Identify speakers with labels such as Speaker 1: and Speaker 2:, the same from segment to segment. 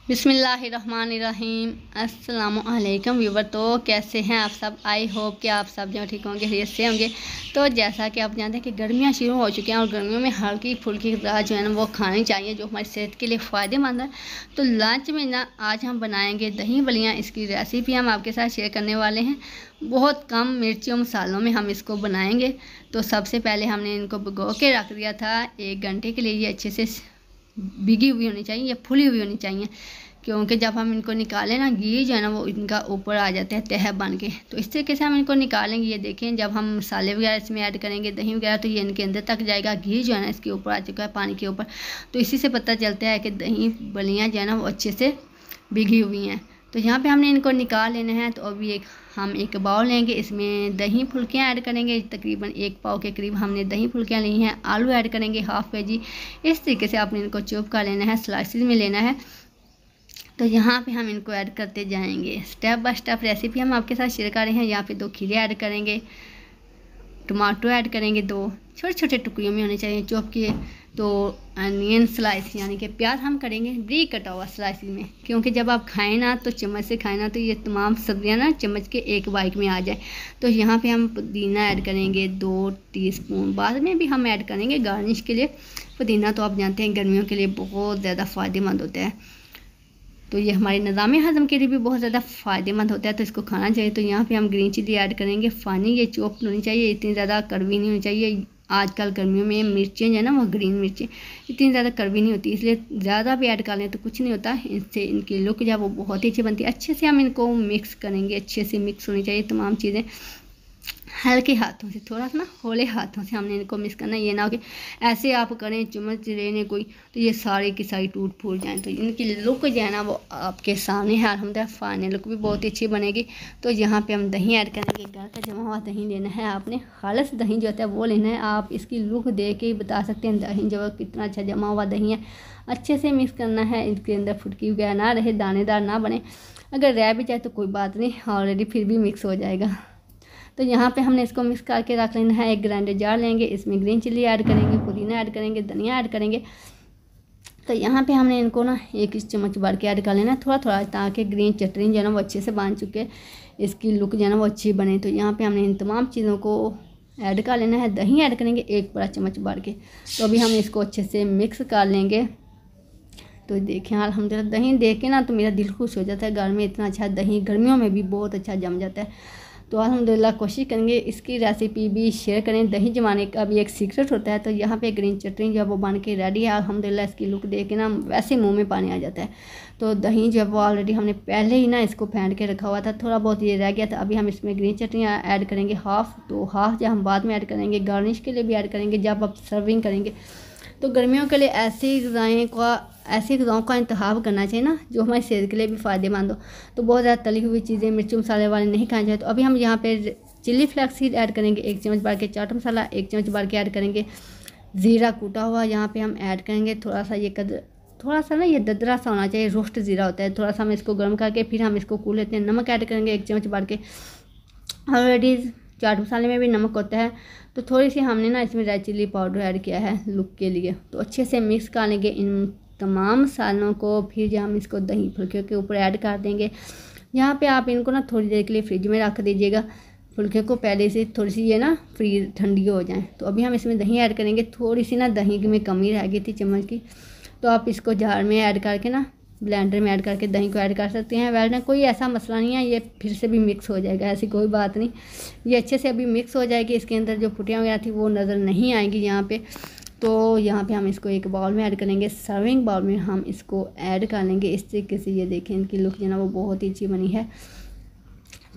Speaker 1: बिस्मिल्लाहिर्रहमानिर्रहीम। अस्सलामुअलैकुम व्यूवर। तो कैसे हैं आप सब? आई होप कि आप सब जो ठीक होंगे, खैरियत से होंगे। तो जैसा कि आप जानते हैं कि गर्मियां शुरू हो चुकी हैं और गर्मियों में हल्की फुल्की ग़िज़ा जो है ना वो खानी चाहिए, जो हमारी सेहत के लिए फ़ायदेमंद है। तो लंच में ना आज हम बनाएंगे दही बलियाँ। इसकी रेसिपी हम आपके साथ शेयर करने वाले हैं। बहुत कम मिर्चियों मसालों में हम इसको बनाएंगे। तो सबसे पहले हमने इनको भिगो के रख दिया था 1 घंटे के लिए। ये अच्छे से भीगी हुई होनी चाहिए या फुली हुई होनी चाहिए, क्योंकि जब हम इनको निकालें ना घी जो है ना वो इनका ऊपर आ जाता है तह बन के। तो इस तरीके से हम इनको निकालेंगे। ये देखें, जब हम मसाले वगैरह इसमें ऐड करेंगे, दही वगैरह, तो ये इनके अंदर तक जाएगा। घी जो है ना इसके ऊपर आ चुका है पानी के ऊपर। तो इसी से पता चलता है कि दही बलियाँ जो है ना वो अच्छे से भीगी हुई हैं। तो यहाँ पे हमने इनको निकाल लेना है। तो अभी हम एक बाउल लेंगे, इसमें दही फुल्कियाँ ऐड करेंगे। तकरीबन 1 पाव के करीब हमने दही फुल्कियाँ ली हैं। आलू ऐड करेंगे ½ kg। इस तरीके से आपने इनको चॉप कर लेना है, स्लाइसिस में लेना है। तो यहाँ पे हम इनको ऐड करते जाएंगे। स्टेप बाय स्टेप रेसिपी हम आपके साथ शेयर कर रहे हैं। यहाँ पे 2 खीरे ऐड करेंगे, टमाटो ऐड करेंगे, 2 छोटे छोटे टुकड़ियों में होने चाहिए चॉप किए। तो अनियन स्लाइस यानी कि प्याज हम करेंगे ब्रीक कटा हुआ स्लाइस में, क्योंकि जब आप खाएं ना तो चम्मच से खाएं ना तो ये तमाम सब्जियां ना चम्मच के एक बाइक में आ जाए। तो यहाँ पे हम पुदीना ऐड करेंगे 2 टीस्पून। बाद में भी हम ऐड करेंगे गार्निश के लिए। पुदीना तो आप जानते हैं गर्मियों के लिए बहुत ज़्यादा फ़ायदेमंद होता है। तो ये हमारे निज़ाम हज़म के लिए भी बहुत ज़्यादा फ़ायदेमंद होता है, तो इसको खाना चाहिए। तो यहाँ पे हम ग्रीन चिली ऐड करेंगे। फ़ानी ये चॉप होनी चाहिए, इतनी ज़्यादा कड़वी नहीं होनी चाहिए। आजकल गर्मियों में मिर्चें जो है ना वो ग्रीन मिर्चें इतनी ज़्यादा कड़वी नहीं होती, इसलिए ज़्यादा भी ऐड कर लें तो कुछ नहीं होता। इससे इनकी लुक जो है वो बहुत ही अच्छी बनती है। अच्छे से हम इनको मिक्स करेंगे। अच्छे से मिक्स होनी चाहिए तमाम चीज़ें। हल्के हाथों से, थोड़ा सा ना हौले हाथों से हमने इनको मिक्स करना है। ये ना हो कि ऐसे आप करें चम्मच लेने कोई तो ये सारी की सारी टूट फूट जाएँ। तो इनकी लुक जो है ना वो आपके सामने है। अल्हम्दुलिल्लाह फाइनल लुक भी बहुत ही अच्छी बनेगी। तो यहाँ पे हम दही ऐड करेंगे। घर का जमा हुआ दही लेना है आपने, खालिस दही जो होता है वो लेना है। आप इसकी लुक देख के ही बता सकते हैं दही जो कितना अच्छा जमा हुआ दही है। अच्छे से मिक्स करना है, इसके अंदर फुटकी वगैरह ना रहे, दानेदार ना बने। अगर रह भी जाए तो कोई बात नहीं, ऑलरेडी फिर भी मिक्स हो जाएगा। तो यहाँ पे हमने इसको मिक्स करके रख लेना है। एक ग्राइंडर जार लेंगे, इसमें ग्रीन चिली ऐड करेंगे, पुदीना ऐड करेंगे, धनिया ऐड करेंगे। तो यहाँ पे हमने इनको ना 1 चम्मच भर के ऐड कर लेना है थोड़ा थोड़ा, ताकि ग्रीन चटनी जो है ना वो अच्छे से बन चुके, इसकी लुक जो है ना वो अच्छी बने। तो यहाँ पे हमने इन तमाम चीज़ों को ऐड कर लेना है। दही ऐड करेंगे 1 बड़ा चम्मच भर के। तो अभी हम इसको अच्छे से मिक्स कर लेंगे। तो देखें अल्हम्दुलिल्लाह दही देख के ना तो मेरा दिल खुश हो जाता है। घर में इतना अच्छा दही गर्मियों में भी बहुत अच्छा जम जाता है। तो अल्हम्दुलिल्लाह कोशिश करेंगे इसकी रेसिपी भी शेयर करें। दही जमाने का भी एक सीक्रेट होता है। तो यहाँ पे ग्रीन चटनी जो है वो बन के रेडी है। अल्हम्दुलिल्लाह इसकी लुक देख के ना वैसे मुंह में पानी आ जाता है। तो दही जो है वो ऑलरेडी हमने पहले ही ना इसको फेंट के रखा हुआ था, थोड़ा बहुत ये रह गया था। अभी हम इसमें ग्रीन चटनी ऐड करेंगे हाफ़। तो हाफ़ जो हम बाद में ऐड करेंगे, गार्निश के लिए भी ऐड करेंगे जब आप सर्विंग करेंगे। तो गर्मियों के लिए ऐसी ग़िज़ाओं का इंतखाब करना चाहिए ना जो हमारी सेहत के लिए भी फ़ायदेमंद हो। तो बहुत ज़्यादा तली हुई चीज़ें, मिर्च मसाले वाले नहीं खाने चाहिए। तो अभी हम यहाँ पे चिली फ्लेक्स सीड ऐड करेंगे 1 चम्मच भर के, चाट मसाला 1 चम्मच भर के ऐड करेंगे, ज़ीरा कूटा हुआ यहाँ पे हम ऐड करेंगे। थोड़ा सा ना ये ददरा सा होना चाहिए, रोस्ट ज़ीरा होता है। थोड़ा सा हम इसको गर्म करके फिर हम इसको कूट लेते हैं। नमक ऐड करेंगे 1 चम्मच भर के। ऑलरेडी चाट मसाले में भी नमक होता है। तो थोड़ी सी हमने ना इसमें रेड चिली पाउडर ऐड किया है लुक के लिए। तो अच्छे से मिक्स कर लेंगे इन तमाम मसालों को। फिर जो हम इसको दही फुल्के के ऊपर ऐड कर देंगे। यहाँ पे आप इनको ना थोड़ी देर के लिए फ्रिज में रख दीजिएगा। फुल्के को पहले से थोड़ी सी ये ना फ्रीज ठंडी हो जाए। तो अभी हम इसमें दही ऐड करेंगे। थोड़ी सी ना दही में कमी रह गई थी चम्मच की, तो आप इसको जार में ऐड करके ना ब्लेंडर में ऐड करके दही को ऐड कर सकते हैं। वैसे कोई ऐसा मसला नहीं है, ये फिर से भी मिक्स हो जाएगा, ऐसी कोई बात नहीं। ये अच्छे से अभी मिक्स हो जाएगी। इसके अंदर जो फुटियाँ वगैरह थी वो नज़र नहीं आएंगी यहाँ पे। तो यहाँ पे हम इसको एक बाउल में ऐड करेंगे, सर्विंग बाउल में हम इसको ऐड कर लेंगे। इस तरीके से ये देखें इनकी लुक जो है ना वो बहुत ही अच्छी बनी है।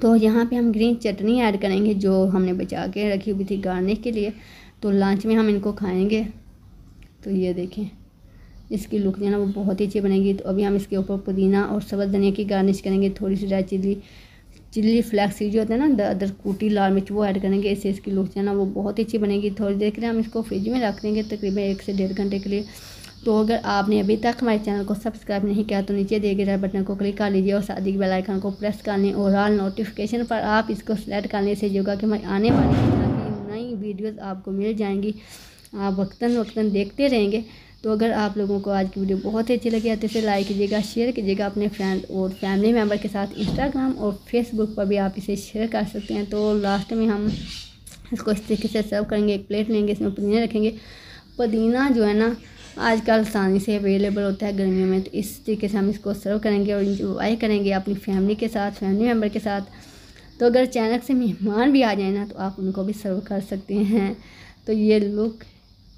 Speaker 1: तो यहाँ पे हम ग्रीन चटनी ऐड करेंगे जो हमने बचा के रखी हुई थी गार्निश के लिए। तो लंच में हम इनको खाएँगे। तो ये देखें इसकी लुक जो है ना वो बहुत ही अच्छी बनेगी। तो अभी हम इसके ऊपर पुदीना और सब्ज़ धनिया की गार्निश करेंगे। थोड़ी सी रेड चिली फ्लेक्स सीड जो होता है ना अदर कूटी लाल मिर्च वो ऐड करेंगे। इससे इसकी लुक जो है ना वो बहुत ही अच्छी बनेगी। थोड़ी देर के लिए हम इसको फ्रिज में रख देंगे, तकरीबन 1 से 1.5 घंटे के लिए। तो अगर आपने अभी तक हमारे चैनल को सब्सक्राइब नहीं किया तो नीचे दिए गए रेड बटन को क्लिक कर लीजिए और साथ ही बेल आइकन को प्रेस कर लें और ऑल नोटिफिकेशन पर आप इसको सेलेक्ट करने से होगा कि हमारी आने वाली नई वीडियोज़ आपको मिल जाएंगी। आप वक्तन देखते रहेंगे। तो अगर आप लोगों को आज की वीडियो बहुत ही अच्छी लगी है तो इसे लाइक कीजिएगा, शेयर कीजिएगा अपने फ्रेंड और फैमिली मेम्बर के साथ। इंस्टाग्राम और फेसबुक पर भी आप इसे शेयर कर सकते हैं। तो लास्ट में हम इसको इस तरीके से सर्व करेंगे। एक प्लेट लेंगे, इसमें पुदीना रखेंगे। पुदीना जो है ना आजकल आसानी से अवेलेबल होता है गर्मियों में, तो इस तरीके से हम इसको सर्व करेंगे और इंजॉय करेंगे अपनी फैमिली के साथ, फैमिली मेम्बर के साथ। तो अगर अचानक से मेहमान भी आ जाए ना तो आप उनको भी सर्व कर सकते हैं। तो ये लुक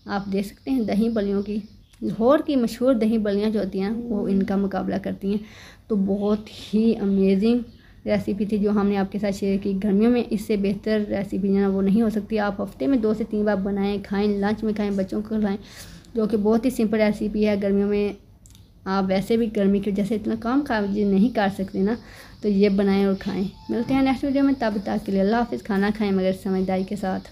Speaker 1: आप देख सकते हैं दही बल्लियों की, लाहौर की मशहूर दही बल्लियाँ जो होती हैं वो इनका मुकाबला करती हैं। तो बहुत ही अमेजिंग रेसिपी थी जो हमने आपके साथ शेयर की। गर्मियों में इससे बेहतर रेसिपी जो है वो नहीं हो सकती। आप हफ्ते में 2 से 3 बार बनाएं, खाएं, लंच में खाएं, बच्चों को खिलाएं, जो कि बहुत ही सिंपल रेसिपी है। गर्मियों में आप वैसे भी गर्मी की वजह से इतना काम काज नहीं कर सकते ना, तो ये बनाएं और खाएं। मिलते हैं नेक्स्ट वीडियो में, तब तक के लिए अल्लाह हाफिज़। खाना खाएं मगर समझदारी के साथ।